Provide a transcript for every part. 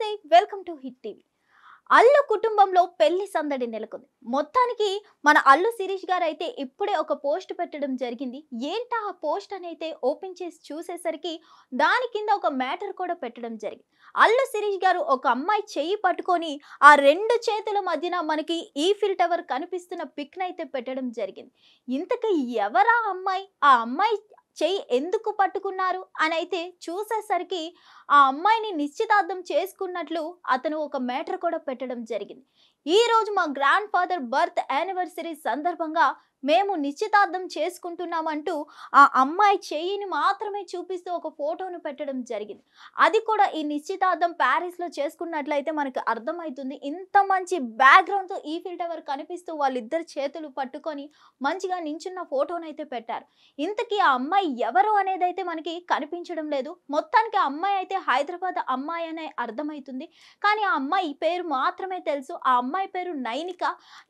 నమస్తే welcome to hit TV. Allu కుటుంబంలో పెళ్లి సందడి నెలకొంది. మొత్తానికి మన అల్లు శిరీష్ గారు అయితే ఇప్పుడే ఒక పోస్ట్ పెట్టడం జరిగింది. ఏంటా ఆ పోస్ట్ అని అయితే ఓపెన్ చేసి చూసేసరికి దాని కింద ఒక మ్యాటర్ కూడా పెట్టడం జరిగింది. అల్లు శిరీష్ గారు ఒక అమ్మాయి చెయ్యి పట్టుకొని ఆ రెండు చేతుల మధ్యన మనకి ఈఫిల్ టవర్ కనిపిస్తున్న పిక్ అయితే పెట్టడం జరిగింది. ఇంతకీ ఎవరా అమ్మాయి, ఆ అమ్మాయి చెయ్యి ఎందుకు పట్టుకున్నారు అని అయితే చూసేసరికి ఆ అమ్మాయిని నిశ్చితార్థం చేసుకున్నట్లు అతను ఒక మ్యాటర్ కూడా పెట్టడం జరిగింది. ఈ రోజు మా గ్రాండ్ ఫాదర్ బర్త్ యానివర్సరీ సందర్భంగా మేము నిశ్చితార్థం చేసుకుంటున్నామంటూ ఆ అమ్మాయి చెయ్యిని మాత్రమే చూపిస్తూ ఒక ఫోటోను పెట్టడం జరిగింది. అది కూడా ఈ నిశ్చితార్థం ప్యారిస్లో చేసుకున్నట్లయితే మనకు అర్థమవుతుంది. ఇంత మంచి బ్యాక్గ్రౌండ్తో ఈఫిల్ టవర్ కనిపిస్తూ వాళ్ళిద్దరు చేతులు పట్టుకొని మంచిగా నించున్న ఫోటోను అయితే పెట్టారు. ఇంతకీ ఆ అమ్మాయి ఎవరు అనేది అయితే మనకి కనిపించడం లేదు. మొత్తానికి ఆ అమ్మాయి అయితే హైదరాబాద్ అమ్మాయి అనే అర్థమవుతుంది. కానీ ఆ అమ్మాయి పేరు మాత్రమే తెలుసు. ఆ అమ్మాయి పేరు నైనిక.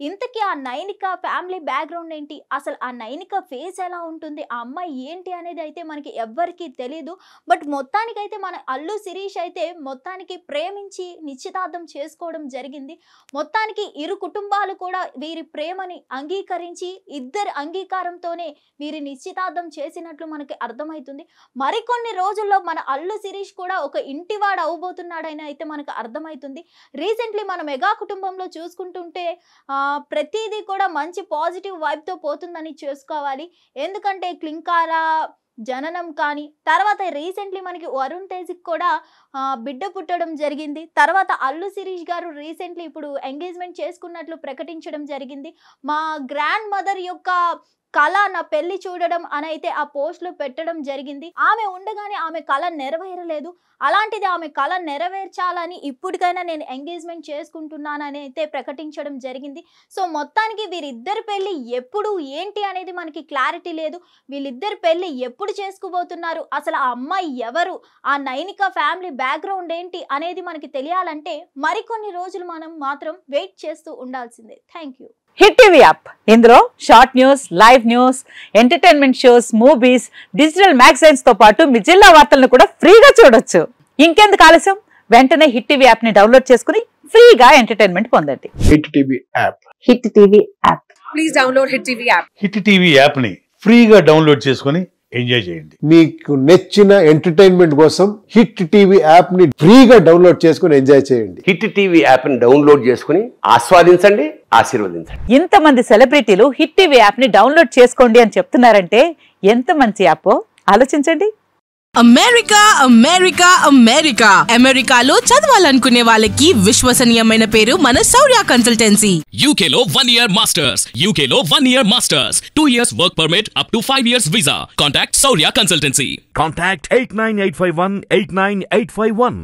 ఇంతకీ ఆ నైనిక ఫ్యామిలీ బ్యాక్గ్రౌండ్ ఏంటి, అసలు ఆ నైనిక ఫేస్ ఎలా ఉంటుంది, ఆ అమ్మాయి ఏంటి అనేది అయితే మనకి ఎవ్వరికీ తెలియదు. బట్ మొత్తానికైతే మన అల్లు శిరీష్ అయితే మొత్తానికి ప్రేమించి నిశ్చితార్థం చేసుకోవడం జరిగింది. మొత్తానికి ఇరు కుటుంబాలు కూడా వీరి ప్రేమని అంగీకరించి ఇద్దరి అంగీకారంతోనే వీరి నిశ్చితార్థం చేసినట్లు మనకి అర్థమవుతుంది. మరికొన్ని రోజుల్లో మన అల్లు శిరీష్ కూడా ఒక ఇంటివాడు అవబోతున్నాడని అయితే మనకు అర్థమవుతుంది. రీసెంట్లీ మన మెగా కుటుంబంలో చూసుకుంటుంటే ప్రతిదీ కూడా మంచి పాజిటివ్ వైబ్తో పోతుందని చేసుకోవాలి. ఎందుకంటే క్లింకారా జననం కానీ తర్వాత రీసెంట్లీ మనకి వరుణ్ తేజ్కి కూడా బిడ్డ పుట్టడం జరిగింది. తర్వాత అల్లు శిరీష్ గారు రీసెంట్లీ ఇప్పుడు ఎంగేజ్మెంట్ చేసుకున్నట్లు ప్రకటించడం జరిగింది. మా గ్రాండ్ మదర్ యొక్క కళ నా పెళ్లి చూడడం అని అయితే ఆ పోస్ట్లో పెట్టడం జరిగింది. ఆమె ఉండగానే ఆమె కళ నెరవేరలేదు, అలాంటిది ఆమె కళ నెరవేర్చాలని ఇప్పటికైనా నేను ఎంగేజ్మెంట్ చేసుకుంటున్నానని అయితే ప్రకటించడం జరిగింది. సో మొత్తానికి వీరిద్దరి పెళ్లి ఎప్పుడు ఏంటి అనేది మనకి క్లారిటీ లేదు. వీళ్ళిద్దరి పెళ్లి ఎప్పుడు చేసుకోబోతున్నారు, అసలు ఆ అమ్మాయి ఎవరు, ఆ నైనిక ఫ్యామిలీ బ్యాక్గ్రౌండ్ ఏంటి అనేది మనకి తెలియాలంటే మరికొన్ని రోజులు మనం మాత్రం వెయిట్ చేస్తూ ఉండాల్సిందే. Thank you. Hit TV app, ఇందులో short news, live news, entertainment shows, movies, digital magazines తో పాటు మీ జిల్లా వార్తలను కూడా ఫ్రీగా చూడొచ్చు. ఇంకెందుకు ఆలస్యం, వెంటనే హిట్ టీవీ యాప్ ని డౌన్లోడ్ చేసుకుని ఫ్రీగా ఎంటర్టైన్మెంట్ పొందండి. Hit TV app. Hit TV app. Please download hit TV app. Hit TV app ని ఫ్రీగా డౌన్లోడ్ చేసుకుని ఎంజాయ్ చేయండి. మీకు నచ్చిన ఎంటర్టైన్మెంట్ కోసం హిట్ టీవీ యాప్ ని ఫ్రీగా డౌన్లోడ్ చేసుకుని ఎంజాయ్ చేయండి. హిట్ టీవీ యాప్ ని డౌన్లోడ్ చేసుకుని ఆస్వాదించండి, ఆశీర్వదించండి. ఇంతమంది సెలబ్రిటీలు హిట్ టీవీ యాప్ ని డౌన్లోడ్ చేసుకోండి అని చెప్తున్నారంటే ఎంత మంచి యాప్ ఆలోచించండి. అమెరికా అమెరికా అమెరికా అమెరికాలో చదవాలనుకునే వాళ్ళకి విశ్వసనీయమైన పేరు మన శౌర్య కన్సల్టెన్సీ. UK లో 1 year masters, UK లో 1 year masters, 2 years work permit up to 5 years visa. Contact Saurya Consultancy. Contact 89851 89851.